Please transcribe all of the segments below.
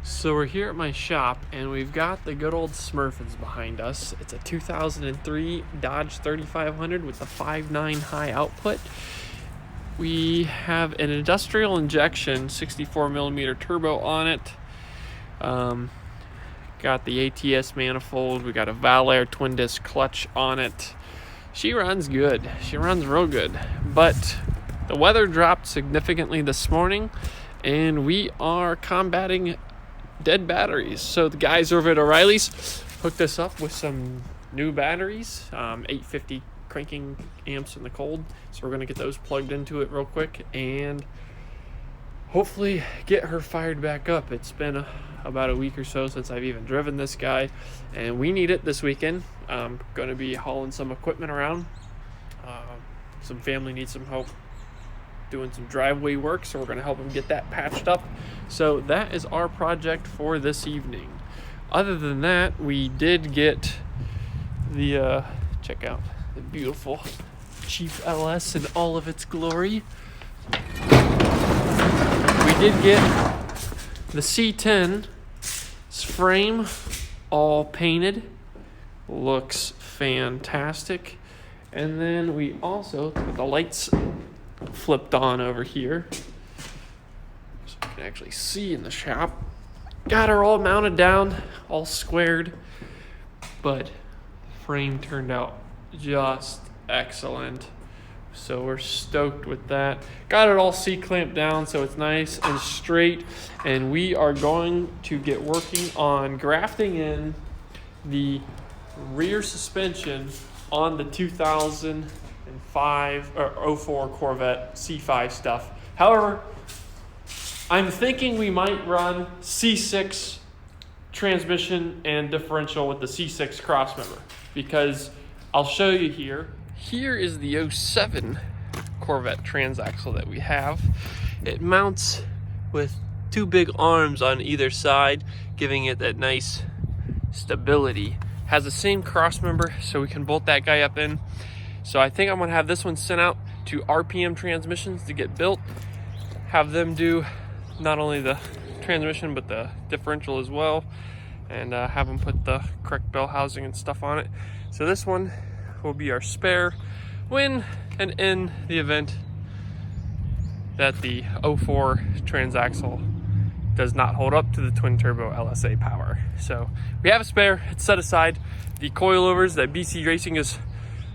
So we're here at my shop and we've got the good old Smurfins behind us. It's a 2003 Dodge 3500 with the 5.9 high output. We have an industrial injection 64mm turbo on it. Got the ATS manifold. We got a Valor twin disc clutch on it. She runs good. She runs real good. But the weather dropped significantly this morning and we are combating dead batteries. So the guys over at O'Reilly's hooked us up with some new batteries, 850 cranking amps in the cold. So we're gonna get those plugged into it real quick and hopefully get her fired back up. It's been about a week or so since I've even driven this guy and we need it this weekend. I'm gonna be hauling some equipment around. Some family needs some help doing some driveway work, so we're going to help them get that patched up. So that is our project for this evening. Other than that, we did get the check out the beautiful Chief LS in all of its glory. We did get the C10 frame all painted, looks fantastic. And then we also got the lights flipped on over here, so you can actually see in the shop. Got her all mounted down, all squared, but the frame turned out just excellent. So we're stoked with that. Got it all C-clamped down so it's nice and straight, and we are going to get working on grafting in the rear suspension on the 2005 or 04 Corvette C5 stuff. However, I'm thinking we might run C6 transmission and differential with the C6 crossmember, because I'll show you here. Here is the 07 Corvette transaxle that we have. It mounts with two big arms on either side, giving it that nice stability. Has the same crossmember, so we can bolt that guy up in. So I think I'm gonna have this one sent out to RPM Transmissions to get built, have them do not only the transmission but the differential as well, and have them put the correct bell housing and stuff on it. So this one will be our spare when and in the event that the 04 transaxle does not hold up to the twin turbo LSA power. So we have a spare, it's set aside. The coilovers that BC Racing is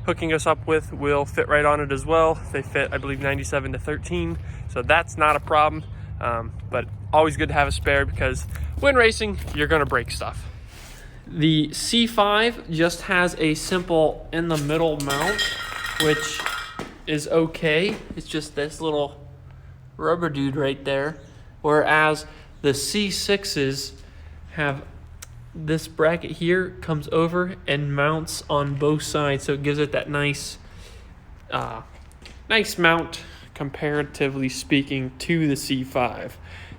hooking us up with will fit right on it as well. They fit, I believe, 97 to 13, so that's not a problem. But always good to have a spare, because when racing, you're gonna break stuff. The C5 just has a simple in the middle mount, which is okay. It's just this little rubber dude right there, whereas the C6s have this bracket here, comes over and mounts on both sides, so it gives it that nice mount, comparatively speaking, to the C5.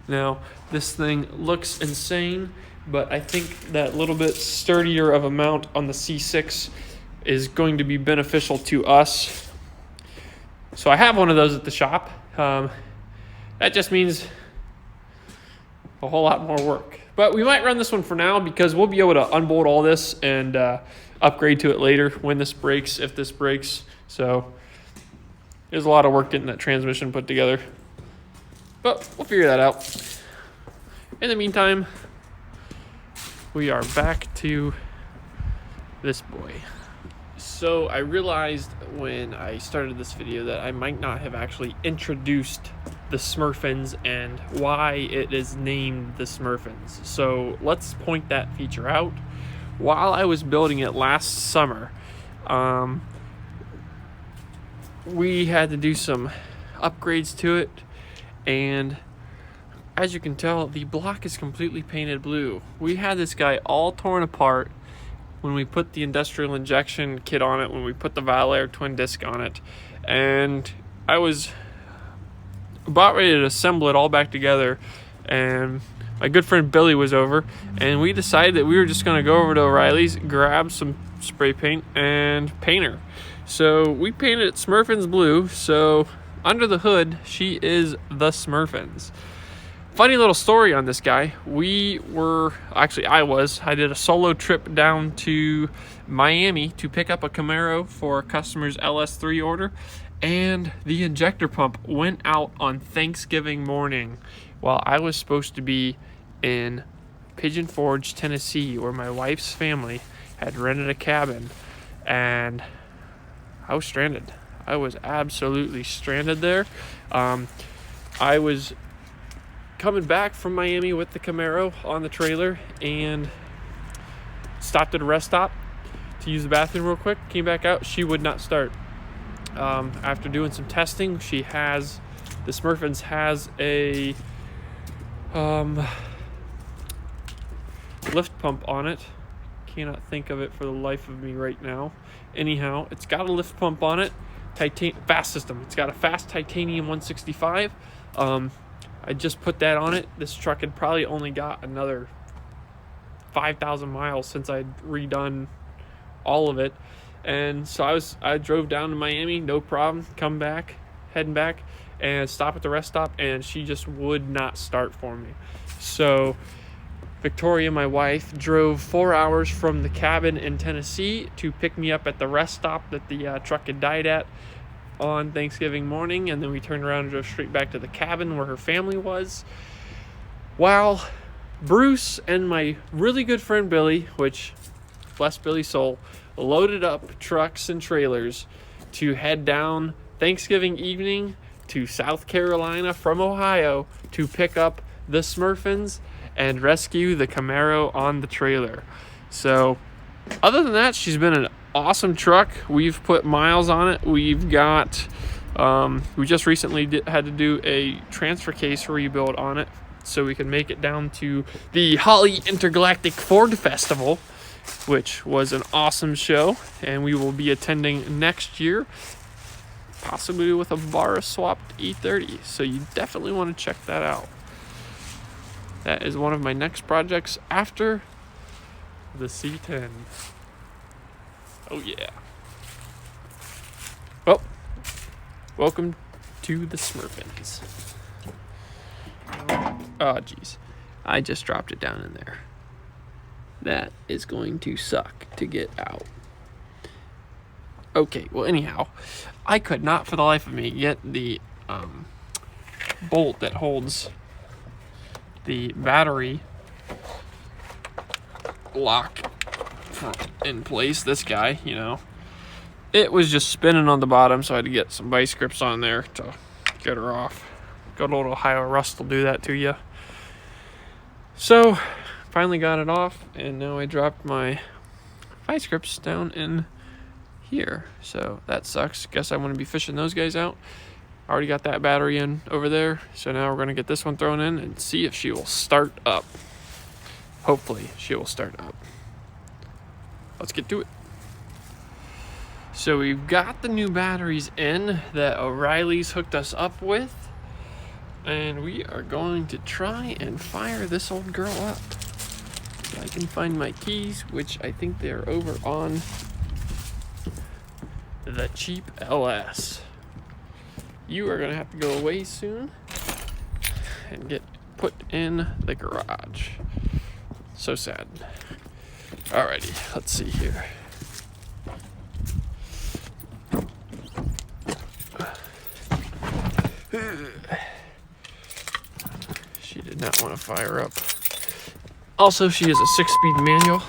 Now, this thing looks insane, but I think that little bit sturdier of a mount on the C6 is going to be beneficial to us. So I have one of those at the shop. That just means a whole lot more work, but we might run this one for now because we'll be able to unbolt all this and upgrade to it later when this breaks, if this breaks. So there's a lot of work getting that transmission put together, but we'll figure that out. In the meantime, we are back to this boy. So I realized when I started this video that I might not have actually introduced the Smurfins and why it is named the Smurfins. So let's point that feature out. While I was building it last summer, we had to do some upgrades to it, and as you can tell, the block is completely painted blue. We had this guy all torn apart when we put the industrial injection kit on it, when we put the Valor twin disc on it, and I was about ready to assemble it all back together, and my good friend Billy was over, and we decided that we were just going to go over to O'Reilly's, grab some spray paint and paint her. So we painted it Smurfins blue, so under the hood she is the Smurfins. funny little story on this guy. I did a solo trip down to Miami to pick up a Camaro for a customer's LS3 order, and the injector pump went out on Thanksgiving morning while I was supposed to be in Pigeon Forge, Tennessee, where my wife's family had rented a cabin, and I was stranded. I was absolutely stranded there. I was coming back from Miami with the Camaro on the trailer and stopped at a rest stop to use the bathroom real quick. Came back out. She would not start. After doing some testing, the Smurfins has a lift pump on it. Cannot think of it for the life of me right now. Anyhow, it's got a lift pump on it. Fast system. It's got a fast titanium 165. I just put that on it. This truck had probably only got another 5,000 miles since I'd redone all of it. And so I drove down to Miami, no problem, heading back, and stop at the rest stop, and she just would not start for me. So Victoria, my wife, drove 4 hours from the cabin in Tennessee to pick me up at the rest stop that the truck had died at on Thanksgiving morning, and then we turned around and drove straight back to the cabin where her family was, while Bruce and my really good friend Billy, which, bless Billy's soul, loaded up trucks and trailers to head down Thanksgiving evening to South Carolina from Ohio to pick up the Smurfins and rescue the Camaro on the trailer. So other than that, she's been an awesome truck. We've put miles on it. We've got we just recently had to do a transfer case rebuild on it so we can make it down to the Holly Intergalactic Ford Festival, which was an awesome show, and we will be attending next year, possibly with a Barra swapped E30. So you definitely want to check that out. That is one of my next projects after the C10. Oh yeah. Well, welcome to the Smurfins. Oh geez, I just dropped it down in there. That is going to suck to get out. Okay, well anyhow, I could not for the life of me get the bolt that holds the battery lock in place. This guy, it was just spinning on the bottom, so I had to get some vice grips on there to get her off. Good old Ohio rust will do that to you. So finally got it off, and now I dropped my vice grips down in here, so that sucks. Guess I'm going to be fishing those guys out. Already got that battery in over there, so now we're going to get this one thrown in and see if she will start up. Hopefully she will start up. Let's get to it. So we've got the new batteries in that O'Reilly's hooked us up with, and we are going to try and fire this old girl up. So I can find my keys, which I think they're over on the cheap LS. You are gonna have to go away soon and get put in the garage. So sad. Alrighty, let's see here. She did not want to fire up. Also, she is a 6-speed manual.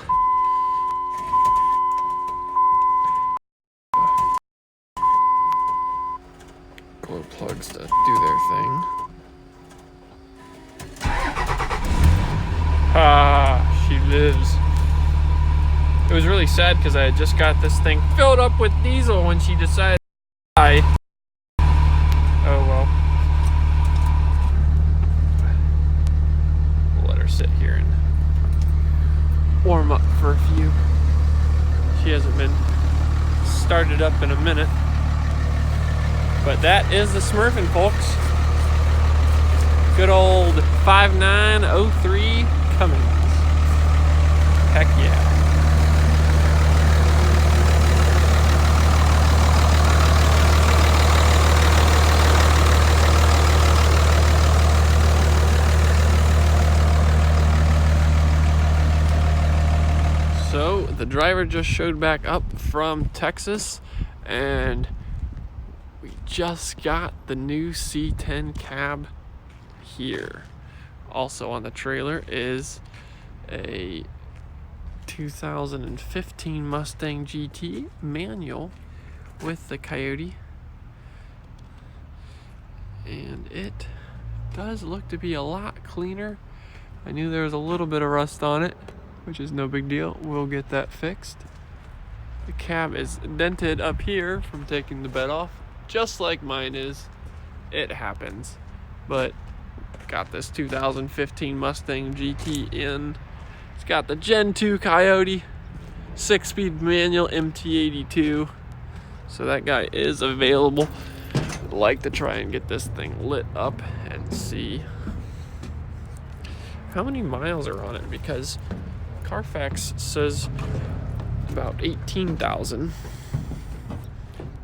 Glow plugs to do their thing. Ah, she lives. It was really sad because I had just got this thing filled up with diesel when she decided to die. Oh well. We'll let her sit here and warm up for a few. She hasn't been started up in a minute. But that is the Smurfin, folks. Good old 5.9L Cummins. Heck yeah. the driver just showed back up from Texas, and we just got the new C10 cab here. Also on the trailer is a 2015 Mustang GT manual with the Coyote, and it does look to be a lot cleaner. I knew there was a little bit of rust on it, which is no big deal. We'll get that fixed. The cab is dented up here from taking the bed off, just like mine is. It happens. But got this 2015 Mustang GT in. It's got the Gen 2 Coyote, 6-speed manual MT82. So that guy is available. I'd like to try and get this thing lit up and see how many miles are on it, because Carfax says about 18,000,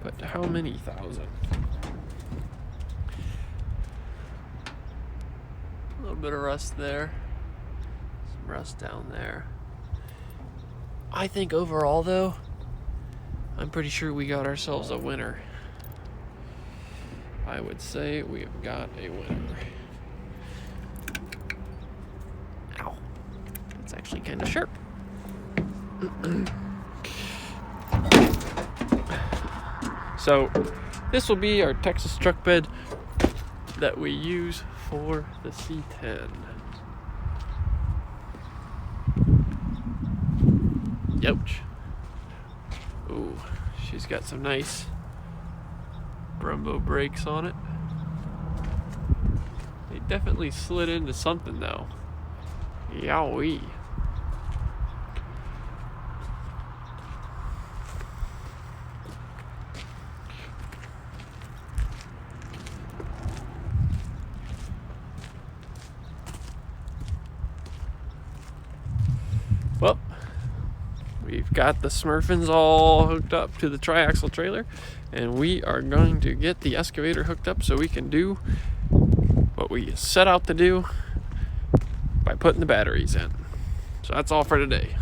but how many thousand? A little bit of rust there, some rust down there. I think overall though, I'm pretty sure we got ourselves a winner. I would say we have got a winner. Ow. That's actually kind of sharp. So this will be our Texas truck bed that we use for the C10. Youch. Ooh, she's got some nice Brembo brakes on it. They definitely slid into something though. Yowee. Well, we've got the Smurfins all hooked up to the triaxle trailer, and we are going to get the excavator hooked up so we can do what we set out to do by putting the batteries in. So that's all for today.